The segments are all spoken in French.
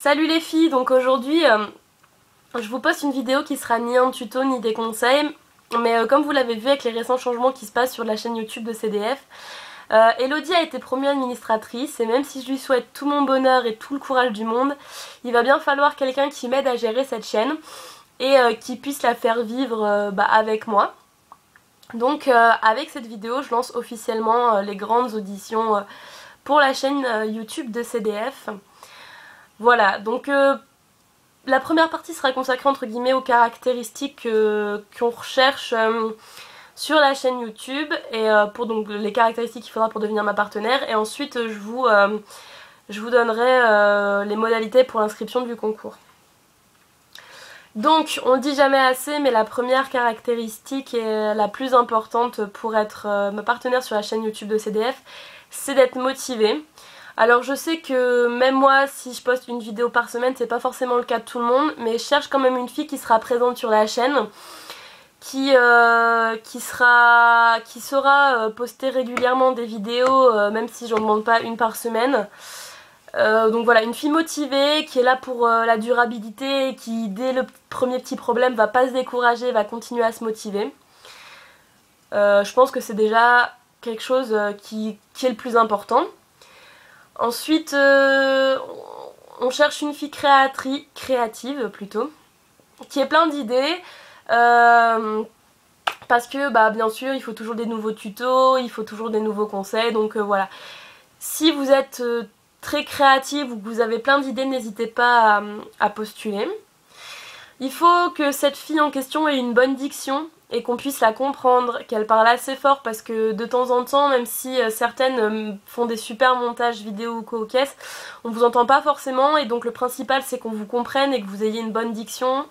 Salut les filles, donc aujourd'hui je vous poste une vidéo qui sera ni un tuto ni des conseils, mais comme vous l'avez vu avec les récents changements qui se passent sur la chaîne YouTube de CDF, Elodie a été promue administratrice et même si je lui souhaite tout mon bonheur et tout le courage du monde, il va bien falloir quelqu'un qui m'aide à gérer cette chaîne et qui puisse la faire vivre avec moi. Donc avec cette vidéo je lance officiellement les grandes auditions pour la chaîne YouTube de CDF. Voilà, donc la première partie sera consacrée entre guillemets aux caractéristiques qu'on recherche sur la chaîne YouTube et pour donc les caractéristiques qu'il faudra pour devenir ma partenaire, et ensuite je vous donnerai les modalités pour l'inscription du concours. Donc on le dit jamais assez, mais la première caractéristique et la plus importante pour être ma partenaire sur la chaîne YouTube de CDF, c'est d'être motivée. Alors je sais que même moi, si je poste une vidéo par semaine, c'est pas forcément le cas de tout le monde, mais je cherche quand même une fille qui sera présente sur la chaîne, qui saura poster régulièrement des vidéos, même si j'en demande pas une par semaine. Donc voilà, une fille motivée, qui est là pour la durabilité, et qui dès le premier petit problème va pas se décourager, va continuer à se motiver. Je pense que c'est déjà quelque chose qui est le plus important. Ensuite, on cherche une fille créative plutôt, qui ait plein d'idées, parce que bien sûr il faut toujours des nouveaux tutos, il faut toujours des nouveaux conseils, donc voilà. Si vous êtes très créative ou que vous avez plein d'idées, n'hésitez pas à postuler. Il faut que cette fille en question ait une bonne diction et qu'on puisse la comprendre, qu'elle parle assez fort, parce que de temps en temps, même si certaines font des super montages vidéo ou co-caisse, on vous entend pas forcément, et donc le principal c'est qu'on vous comprenne et que vous ayez une bonne diction.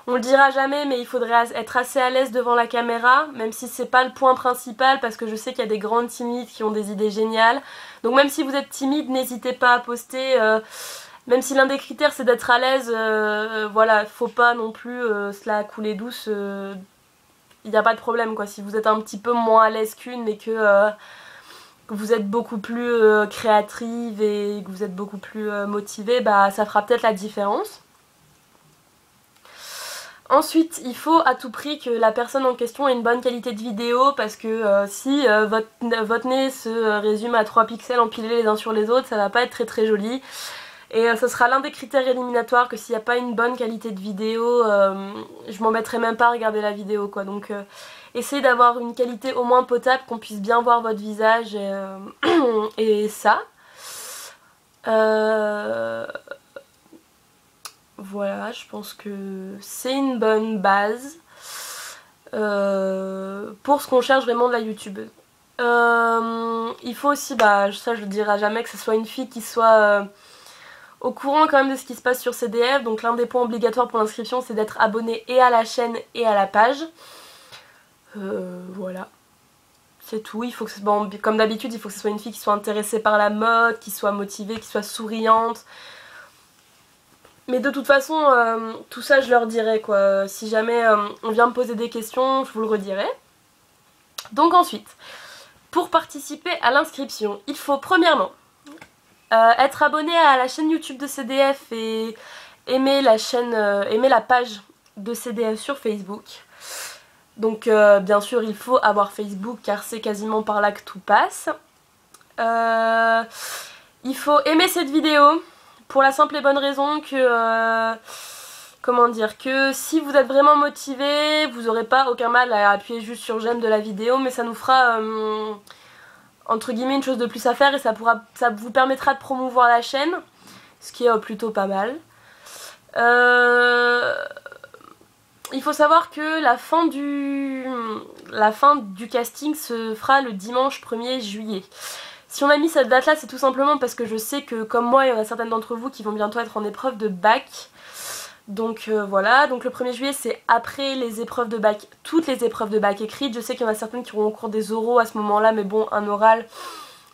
On le dira jamais, mais il faudrait être assez à l'aise devant la caméra, même si c'est pas le point principal, parce que je sais qu'il y a des grandes timides qui ont des idées géniales. Donc même si vous êtes timide, n'hésitez pas à poster, même si l'un des critères c'est d'être à l'aise, voilà, faut pas non plus se la couler douce, il n'y a pas de problème quoi. Si vous êtes un petit peu moins à l'aise qu'une, mais que vous êtes beaucoup plus créative et que vous êtes beaucoup plus motivée, ça fera peut-être la différence. Ensuite, il faut à tout prix que la personne en question ait une bonne qualité de vidéo, parce que si votre nez se résume à 3 pixels empilés les uns sur les autres, ça va pas être très très joli. Et ce sera l'un des critères éliminatoires, que s'il n'y a pas une bonne qualité de vidéo, je m'embêterai même pas à regarder la vidéo quoi. Donc essayez d'avoir une qualité au moins potable, qu'on puisse bien voir votre visage et ça. Voilà, je pense que c'est une bonne base pour ce qu'on cherche vraiment de la youtubeuse. Il faut aussi, ça je le dirai jamais, que ce soit une fille qui soit au courant quand même de ce qui se passe sur CDF. Donc l'un des points obligatoires pour l'inscription, c'est d'être abonné et à la chaîne et à la page. Voilà. C'est tout. Il faut que comme d'habitude, il faut que ce soit une fille qui soit intéressée par la mode, qui soit motivée, qui soit souriante. Mais de toute façon, tout ça je leur dirai quoi. Si jamais on vient me poser des questions, je vous le redirai. Donc ensuite, pour participer à l'inscription, il faut premièrement être abonné à la chaîne YouTube de CDF et aimer la page de CDF sur Facebook. Donc bien sûr il faut avoir Facebook, car c'est quasiment par là que tout passe. Il faut aimer cette vidéo, pour la simple et bonne raison que que si vous êtes vraiment motivé, vous n'aurez pas aucun mal à appuyer juste sur j'aime de la vidéo, mais ça nous fera entre guillemets une chose de plus à faire, et ça vous permettra de promouvoir la chaîne, ce qui est plutôt pas mal. Il faut savoir que la fin du casting se fera le dimanche 1er juillet. Si on a mis cette date là, c'est tout simplement parce que je sais que comme moi, il y en a certaines d'entre vous qui vont bientôt être en épreuve de bac. Donc voilà, donc le 1er juillet c'est après les épreuves de bac, toutes les épreuves de bac écrites. Je sais qu'il y en a certaines qui auront au cours des oraux à ce moment là, mais bon, un oral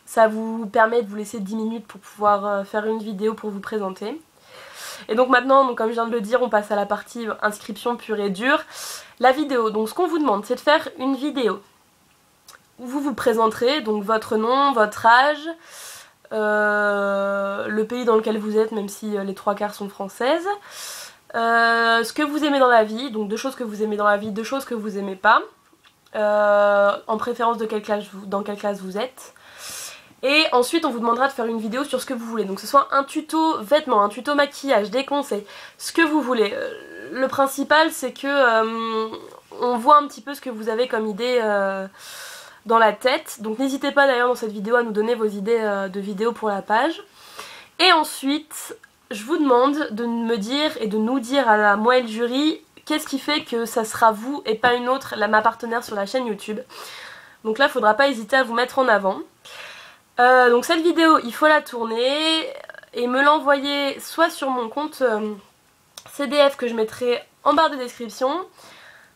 ça vous permet de vous laisser 10 minutes pour pouvoir faire une vidéo pour vous présenter. Et donc maintenant, comme je viens de le dire, on passe à la partie inscription pure et dure. La vidéo, donc ce qu'on vous demande c'est de faire une vidéo où vous vous présenterez, donc votre nom, votre âge, le pays dans lequel vous êtes, même si les 3/4 sont françaises, ce que vous aimez dans la vie, donc 2 choses que vous aimez dans la vie, 2 choses que vous aimez pas, en préférence de dans quelle classe vous êtes. Et ensuite on vous demandera de faire une vidéo sur ce que vous voulez, donc que ce soit un tuto vêtements, un tuto maquillage, des conseils, ce que vous voulez. Le principal c'est que on voit un petit peu ce que vous avez comme idée dans la tête, donc n'hésitez pas d'ailleurs dans cette vidéo à nous donner vos idées de vidéos pour la page. Et ensuite je vous demande de me dire et de nous dire à moi et le jury qu'est-ce qui fait que ça sera vous et pas une autre, ma partenaire sur la chaîne YouTube. Donc là faudra pas hésiter à vous mettre en avant. Donc cette vidéo il faut la tourner et me l'envoyer soit sur mon compte CDF que je mettrai en barre de description,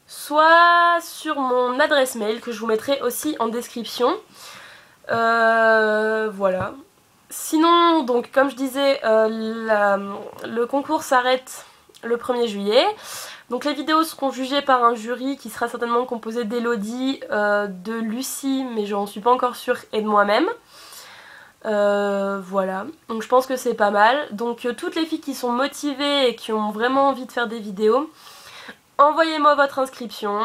soit sur mon adresse mail que je vous mettrai aussi en description. Voilà. Sinon, donc comme je disais, le concours s'arrête le 1er juillet. Donc les vidéos seront jugées par un jury qui sera certainement composé d'Elodie, de Lucie, mais je n'en suis pas encore sûre, et de moi-même. Voilà, donc je pense que c'est pas mal. Donc toutes les filles qui sont motivées et qui ont vraiment envie de faire des vidéos, envoyez-moi votre inscription.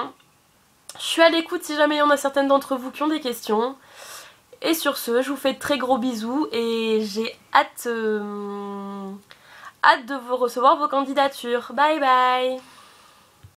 Je suis à l'écoute si jamais il y en a certaines d'entre vous qui ont des questions. Et sur ce, je vous fais de très gros bisous et j'ai hâte de vous recevoir vos candidatures. Bye bye!